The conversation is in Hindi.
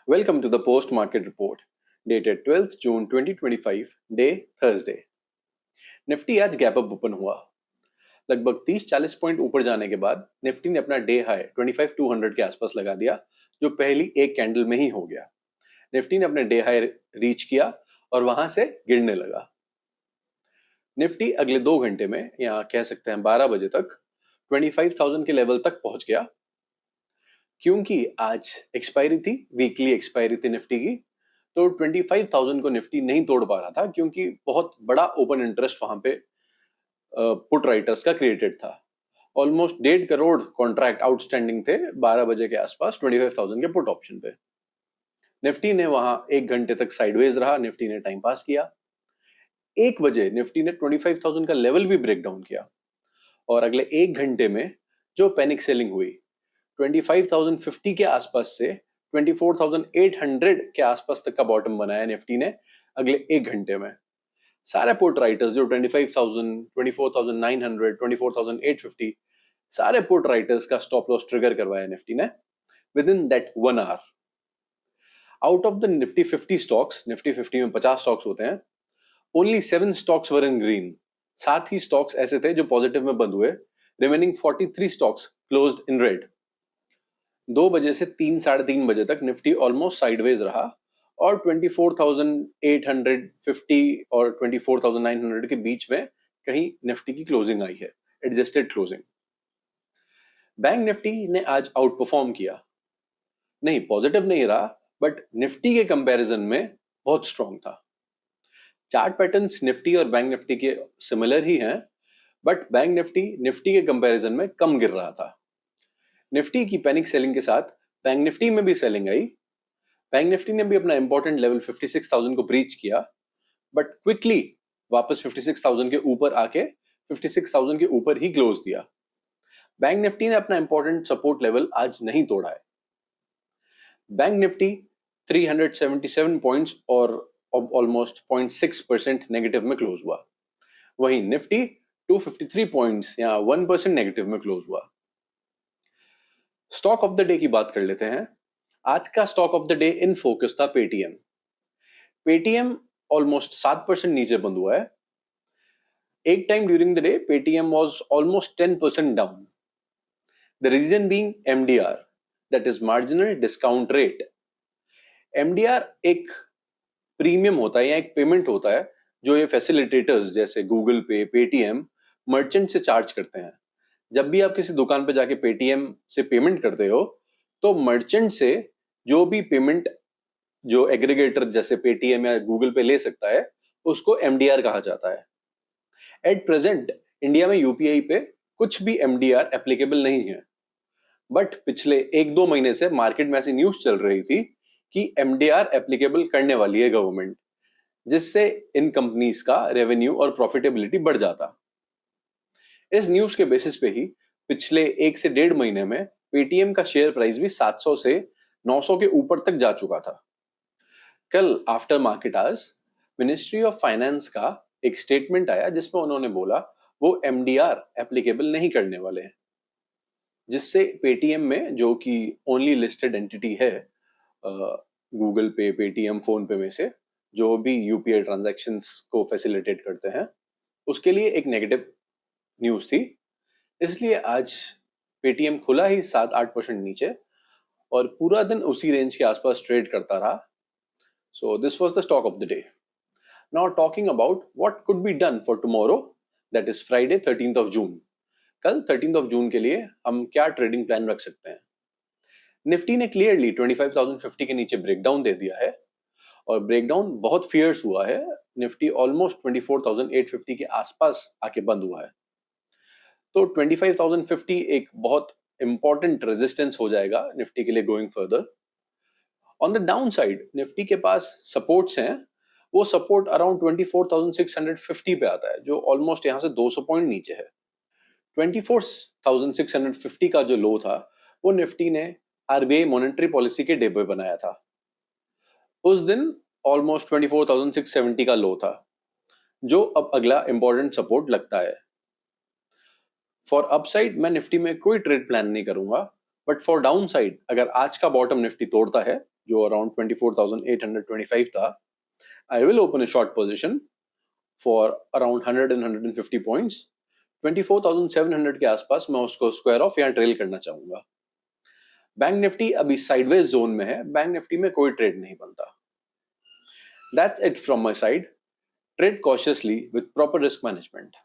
Welcome to the post market report dated 12th June 2025, day Thursday. Nifty आज गैप अप ओपन हुआ। लगभग 30-40 पॉइंट ऊपर जाने के बाद निफ्टी ने अपना डे हाई 25,200 के आसपास लगा दिया, जो पहली एक कैंडल में ही हो गया। निफ्टी ने अपने डे हाई रीच किया और वहां से गिरने लगा। निफ्टी अगले 2 घंटे में, या कह सकते हैं 12 बजे तक 25,000 के लेवल तक पहुंच गया। क्योंकि आज एक्सपायरी थी, वीकली एक्सपायरी थी निफ्टी की, तो 25,000 को निफ्टी नहीं तोड़ पा रहा था, क्योंकि बहुत बड़ा ओपन इंटरेस्ट वहां पे पुट राइटर्स का क्रिएटेड था। ऑलमोस्ट 1.5 करोड़ कॉन्ट्रैक्ट आउटस्टैंडिंग थे 12 बजे के आसपास 25,000 के पुट ऑप्शन पे। निफ्टी ने वहां 1 घंटे तक साइडवेज रहा, निफ्टी ने टाइम पास किया। 1 बजे निफ्टी ने 25,000 का लेवल भी ब्रेक डाउन किया और अगले 1 घंटे में जो पैनिक सेलिंग हुई 25,050 के आसपास से 24,800 के आसपास तक का बॉटम बनाया निफ्टी ने अगले 1 घंटे में। सारे पुट राइटर्स जो 25,000, 24,900, 24,850, सारे पुट राइटर्स का स्टॉप लॉस ट्रिगर करवाया निफ्टी ने within that 1 hour. Out of the Nifty 50 stocks, Nifty 50 में 50 स्टॉक्स होते हैं, only 7 stocks were in green. 7 ही स्टॉक्स ऐसे थे जो पॉजिटिव में बंद हुए। Remaining 43 stocks closed in red. 2 बजे से 3-3:30 बजे तक निफ्टी ऑलमोस्ट साइडवेज रहा और 24,850 और 24,900 के बीच में कहीं निफ्टी की क्लोजिंग आई है, एडजस्टेड क्लोजिंग। बैंक निफ्टी ने आज आउट परफॉर्म किया, नहीं पॉजिटिव नहीं रहा, बट निफ्टी के कंपैरिजन में बहुत स्ट्रांग था। चार्ट पैटर्न्स निफ्टी और बैंक निफ्टी के सिमिलर ही हैं, बट बैंक निफ्टी के कंपैरिजन में कम गिर रहा था। निफ्टी की पैनिक सेलिंग के साथ बैंक निफ्टी में भी सेलिंग आई। बैंक निफ्टी ने भी अपना इंपॉर्टेंट लेवल 56,000 को ब्रीच किया, बट क्विकली वापस 56,000 के ऊपर आके 56,000 के ऊपर ही क्लोज दिया। बैंक निफ्टी ने अपना इंपॉर्टेंट सपोर्ट लेवल आज नहीं तोड़ा है। बैंक निफ्टी 377 पॉइंट्स और ऑलमोस्ट 0.6% नेगेटिव में क्लोज हुआ। वहीं निफ्टी 253 पॉइंट्स या 1% नेगेटिव में क्लोज हुआ। स्टॉक ऑफ द डे की बात कर लेते हैं। आज का stock of the day in focus था पेटीएम। पेटीएम ऑलमोस्ट 7% नीचे बंद हुआ है। एक time during the day Paytm was almost 10% down. The reason being MDR, that is marginal discount rate. MDR एक प्रीमियम होता है या एक पेमेंट होता है जो ये फैसिलिटेटर्स जैसे गूगल पे, पेटीएम मर्चेंट से चार्ज करते हैं। जब भी आप किसी दुकान पे जाके पेटीएम से पेमेंट करते हो तो मर्चेंट से जो भी पेमेंट जो एग्रीगेटर जैसे पेटीएम या गूगल पे ले सकता है उसको एमडीआर कहा जाता है। एट प्रेजेंट इंडिया में यूपीआई पे कुछ भी एमडीआर एप्लीकेबल नहीं है, बट पिछले 1-2 महीने से मार्केट में ऐसी न्यूज चल रही थी कि एमडीआर एप्लीकेबल करने वाली है गवर्नमेंट, जिससे इन कंपनीज का रेवेन्यू और प्रॉफिटेबिलिटी बढ़ जाता। इस न्यूज के बेसिस पे ही पिछले 1 से 1.5 महीने में पेटीएम का शेयर प्राइस भी 700 से 900 के ऊपर तक जा चुका था। कल after market hours ministry of finance का एक स्टेटमेंट आया जिसमें उन्होंने बोला वो एमडीआर एप्लीकेबल नहीं करने वाले हैं, जिससे पेटीएम में जो कि ओनली लिस्टेड एंटिटी है गूगल पे, पेटीएम, फोन पे में से जो भी यूपीआई ट्रांजैक्शंस को फैसिलिटेट करते हैं, उसके लिए एक नेगेटिव न्यूज थी। इसलिए आज पेटीएम खुला ही 7-8% नीचे और पूरा दिन उसी रेंज के आसपास ट्रेड करता रहा। So this was the stock of the day. Now talking about what could be done for tomorrow, that is Friday 13th of June. कल 13th ऑफ जून के लिए हम क्या ट्रेडिंग प्लान रख सकते हैं? निफ्टी ने क्लियरली 25,050 के नीचे ब्रेकडाउन दे दिया है और ब्रेकडाउन बहुत फियर्स हुआ है। निफ्टी ऑलमोस्ट 24,850 के आसपास आके बंद हुआ है, तो 25,050 एक बहुत इंपॉर्टेंट रेजिस्टेंस हो जाएगा निफ्टी के लिए going further. On the down side Nifty के पास सपोर्ट्स हैं, वो सपोर्ट अराउंड 24,650 पे आता है, जो ऑलमोस्ट यहां से 200 पॉइंट नीचे है। 24,650 का जो लो था वो निफ्टी ने आरबीआई मॉनेटरी पॉलिसी के डे पे बनाया था। उस दिन ऑलमोस्ट 24,670 का लो था, जो अब अगला इंपॉर्टेंट सपोर्ट लगता है। फॉर अपसाइड मैं निफ्टी में कोई ट्रेड प्लान नहीं करूंगा, बट फॉर डाउन साइड अगर आज का बॉटम निफ्टी तोड़ता है जो अराउंड 24,825 था, I will open a short position for around 100 and 150 points. 24,700 के आसपास मैं उसको स्क्वायर ऑफ या ट्रेल करना चाहूंगा। बैंक निफ्टी अभी साइडवेज जोन में है, बैंक निफ्टी में कोई ट्रेड नहीं बनता। That's it from my side. Trade cautiously with proper risk management.